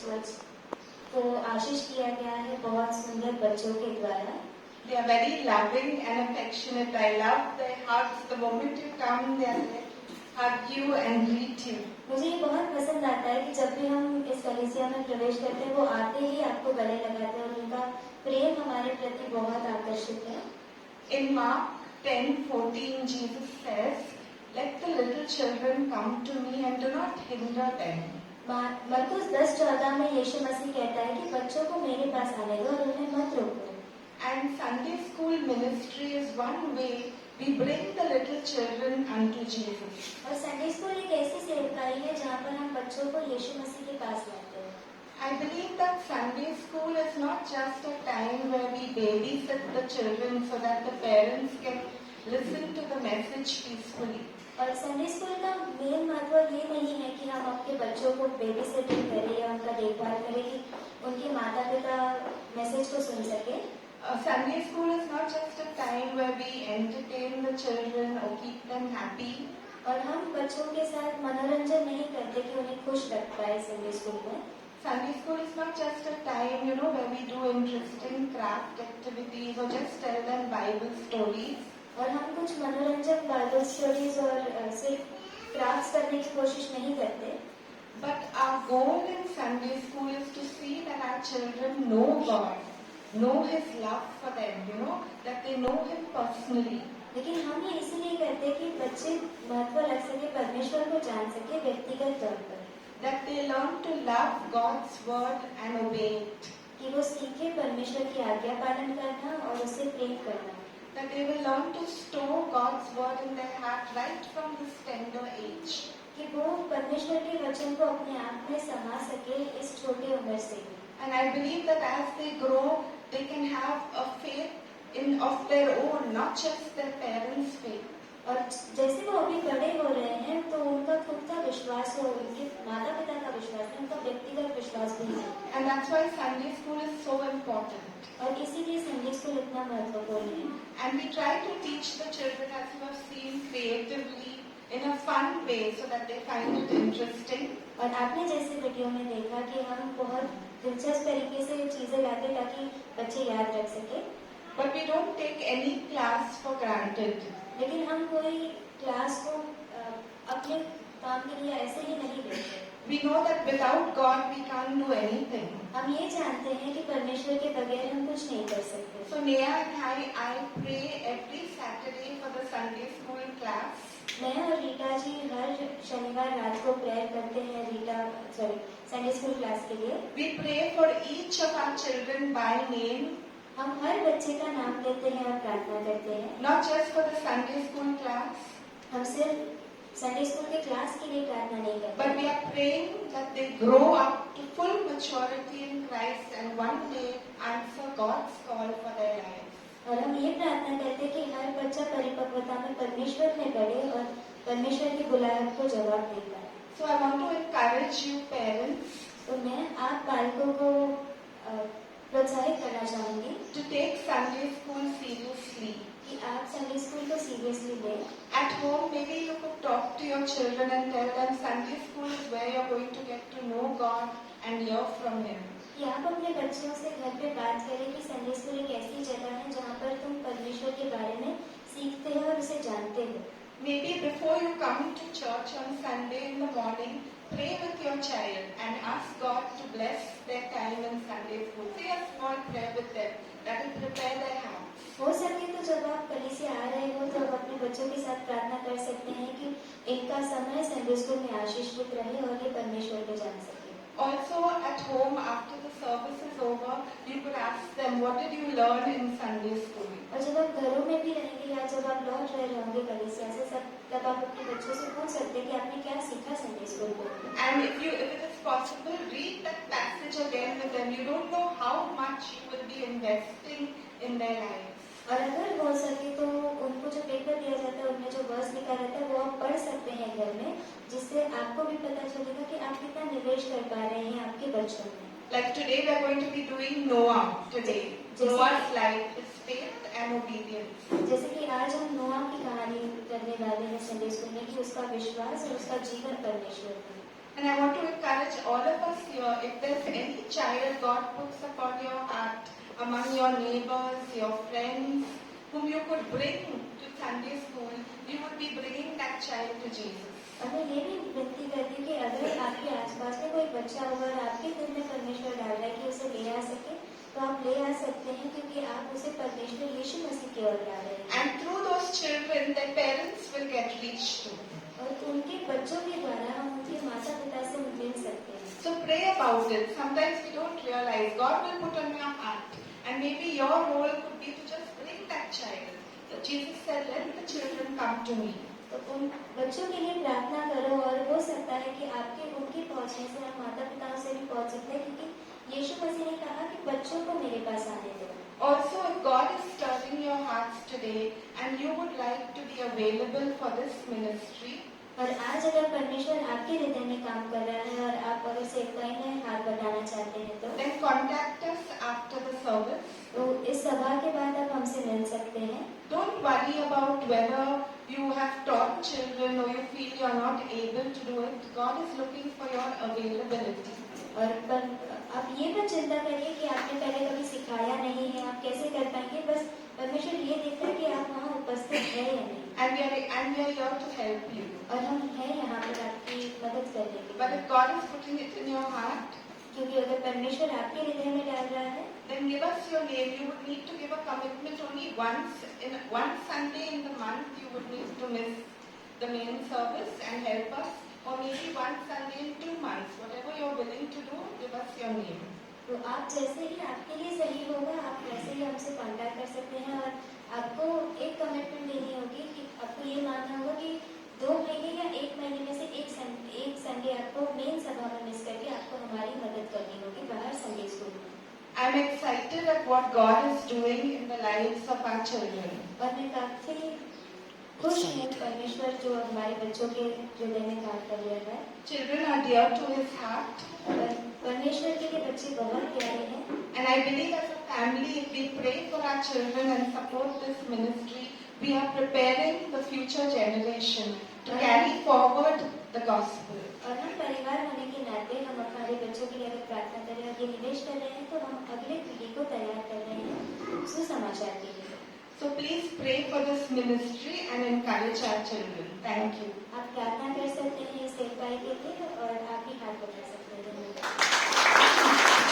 Church को आशीष किया गया है बहुत सुंदर बच्चों के द्वारा। They are very loving and affectionate. I love their hugs. The moment you come, they hug you and greet you. मुझे ये बहुत पसंद आता है कि जब भी हम इस कलीसिया में प्रवेश करते हैं वो आते ही आपको गले लगाते हैं और उनका प्रेम हमारे प्रति बहुत आकर्षित है। In Mark 10:14, Jesus says, "Let the little children come to me and do not hinder them." मरकुस 10:14 में यीशु मसीह कहता है कि बच्चों को मेरे पास आने दो और उन्हें मत रोको। And Sunday school ministry is one way we bring the little children unto Jesus. और संडे स्कूल एक ऐसी सेवकाई है जहाँ पर हम बच्चों को यीशु मसीह के पास लाते हैं। I believe that Sunday school is not just a time where we babysit the children so that the parents can listen to the message peacefully. और संडे स्कूल का मेन महत्व ये नहीं है कि हम अपने बच्चों को बेबी सिटिंग करें या उनका देखभाल करें कि उनके माता पिता मैसेज को सुन सके। Sunday school is not just a time where we entertain the children or keep them happy. और हम बच्चों के साथ मनोरंजन नहीं करते कि उन्हें खुश रख पाए संडे स्कूल में। Sunday school is not just a time, where we do interesting craft activities or just tell them Bible stories. और हम कुछ मनोरंजक बाइबल स्टोरीज और सिर्फ क्राफ्ट्स करने की कोशिश नहीं करते। But our goal in Sunday school is to see that our children know God, know His love for them, that they know Him personally. लेकिन हम ये इसलिए करते हैं कि बच्चे महत्व रख सके, परमेश्वर को जान सके व्यक्तिगत तौर पर। That they learn to love God's word and obey it. कि वो सीखे परमेश्वर की आज्ञा पालन करना और उससे प्रेम करना। That they will learn to store God's word in their heart right from this tender age. कि वो परमेश्वर के वचन को अपने आप में समा सके इस छोटे उम्र से। And I believe that as they grow, they can have a faith of their own, not just their parents' faith. और जैसे वो अभी बड़े हो रहे हैं तो उनका खुद का विश्वास हो, उनके माता पिता का विश्वास है, उनका व्यक्तिगत विश्वास भी है। And that's why Sunday school is so important. और इसीलिए संडे स्कूल इतना महत्वपूर्ण है। And we try to teach the children, as you have seen, creatively in a fun way so that they find it interesting. और आपने जैसे video में देखा कि हम बहुत दिलचस्प तरीके से चीजें लाते ताकि बच्चे याद रख सके। But we don't take any class for granted. लेकिन हम कोई क्लास को अपने काम के लिए ऐसे ही नहीं देते। We know that without God we can't do anything. हम ये जानते हैं कि परमेश्वर के बगैर हम कुछ नहीं कर सकते। So Neha and I pray every Saturday for the Sunday school class. मैं और रीटा जी हर शनिवार रात को प्रेयर करते हैं संडे स्कूल क्लास के लिए। We pray for each of our children by name. हम हर बच्चे का नाम लेते हैं और प्रार्थना करते हैं। Not just for the Sunday school class. हम सिर्फ संडे स्कूल के क्लास के लिए प्रार्थना नहीं करते। But we are praying that they grow up to full maturity in Christ and one day answer God's call for their lives. और हम ये प्रार्थना करते हैं कि हर बच्चा परिपक्वता में परमेश्वर में बढ़े और परमेश्वर की बुलाहट को जवाब दे पाए। So I want to encourage you parents. तो मैं आप पालकों को प्रोत्साहित करना चाहूंगी to take Sunday school seriously. कि आप संडे स्कूल को सीरियसली लें। At home, maybe you could talk to your children and tell them Sunday school is where you're going to get to know God and hear from Him. कि आप अपने बच्चों से घर पे बात करें कि संडे स्कूल एक ऐसी जगह है जहाँ पर तुम परमेश्वर के बारे में सीखते हो और उसे जानते हो। Maybe before you come to church on Sunday in the morning, pray with your child and ask God to bless their time in Sunday school. Say a small prayer with them. That will prepare their hearts. हो सके तो जब आप कलीसिया से आ रहे हो तो अपने बच्चों के साथ प्रार्थना कर सकते हैं कि इनका समय संडे स्कूल में आशीषित रहे और ये परमेश्वर को जान सके। Also at home after the service is over, you could ask them, what did you learn in Sunday school? और जब आप घरों में भी रहेंगे या जब आप लौट रहे होंगे कलीसिया से तब आप अपने बच्चों से पूछ सकते हैं कि आपने क्या सीखा संडे स्कूल में। And if it is possible, read that passage again with them. You don't know how much you will be investing in their lives. और अगर हो सके तो उनको जो पेपर दिया जाता है उनमें जो वर्स लिखा रहता है वो आप पढ़ सकते हैं घर में, जिससे आपको भी पता चलेगा कि आप कितना निवेश कर पा रहे हैं आपके बच्चों में। Like today we are going to be doing Noah today. Noah's life, his faith and obedience. जैसे कि आज हम नोआ की कहानी करने वाले हैं संडे स्कूल में कि उसका विश्वास और उसका जीवन परमेश्वर में। And I want to encourage all of us here, if there's any child God puts upon your heart, among your neighbors, your friends, whom you could bring to Sunday school, you would be bringing that child to Jesus. और मैं ये भी विनती करती हूँ कि अगर आपके आसपास में कोई बच्चा होगा और आपके दिल में परमेश्वर डाल रहा है कि उसे ले आ सके, तो आप ले आ सकते हैं, क्योंकि आप उसे परमेश्वर यीशु मसीह की ओर ला रहे हैं। And through those children, their parents will get reached to. और उनके बच्चों के द्वारा हम उनके माता पिता से मिल सकते हैं। So pray about it. Sometimes we don't realize God will put on your heart, and maybe your role could be to just bring that child. So Jesus said, "Let the children come to me." तो उन बच्चों के लिए प्रार्थना करो, और हो सकता है कि आपके उनके पहुंचने से हम माता पिताओं से भी पहुंच सकते हैं, क्योंकि यीशु मसीह ने कहा कि बच्चों को मेरे पास आने दो। Also, if God is stirring your hearts today, and you would like to be available for this ministry, और आज अगर परमेश्वर आपके हृदय में काम कर रहा है और आप अगर सेवकाई में हाथ बढ़ाना चाहते हैं, तो then contact us after the service. तो इस सभा के बाद आप हमसे मिल सकते हैं। Don't worry about whether you have taught children or you feel you are not able to do it. God is looking for your availability. और आप ये मत चिंता करिए कि आपने पहले कभी सिखाया नहीं है, आप कैसे कर पाएंगे। बस परमेश्वर ये देखता है कि आप वहाँ उपस्थित है या नहीं। And we are here to help you. और हम हैं यहाँ पर आपकी मदद करने के But लिए। if God is putting it in your heart, क्योंकि अगर परमेश्वर आपके हृदय में डाल रहा है, then give us your name. You would need to give a commitment only once in one Sunday in the month. You would need to miss the main service and help us, or maybe one Sunday in 2 months. Whatever you're willing to do, give us your name. तो आप जैसे ही आपके लिए सही होगा, आप वैसे ही हमसे कांटेक्ट कर सकते हैं। और आपको एक कमिटमेंट लेनी होगी कि आपको ये मानना होगा कि 2 महीने या 1 महीने में से एक संडे आपको मेन सभा में मिस करके आपको हमारी मदद करनी होगी बाहर संडे स्कूल में। I'm excited at what God is doing in the lives of our children. और मैं काफी खुश हूँ परमेश्वर जो हमारे बच्चों के हृदय में काम कर रहा है। Children are dear to His heart. और परमेश्वर के लिए बच्चे बहुत प्यारे हैं। And I believe as a family, if we pray for our children and support this ministry, we are preparing the future generation to carry forward the gospel. और हम परिवार होने के नाते हम हमारे बच्चों के लिए अगर प्रार्थना कर रहे हैं और ये निवेश कर रहे हैं, तो हम अगले पीढ़ी को तैयार कर रहे हैं सुसमाचार के लिए। So please pray for this ministry and encourage our children. Thank you. आप प्रार्थना कर सकते हैं इस सेवकाई के लिए, और आप भी हाथ बढ़ा सकते हैं। धन्यवाद।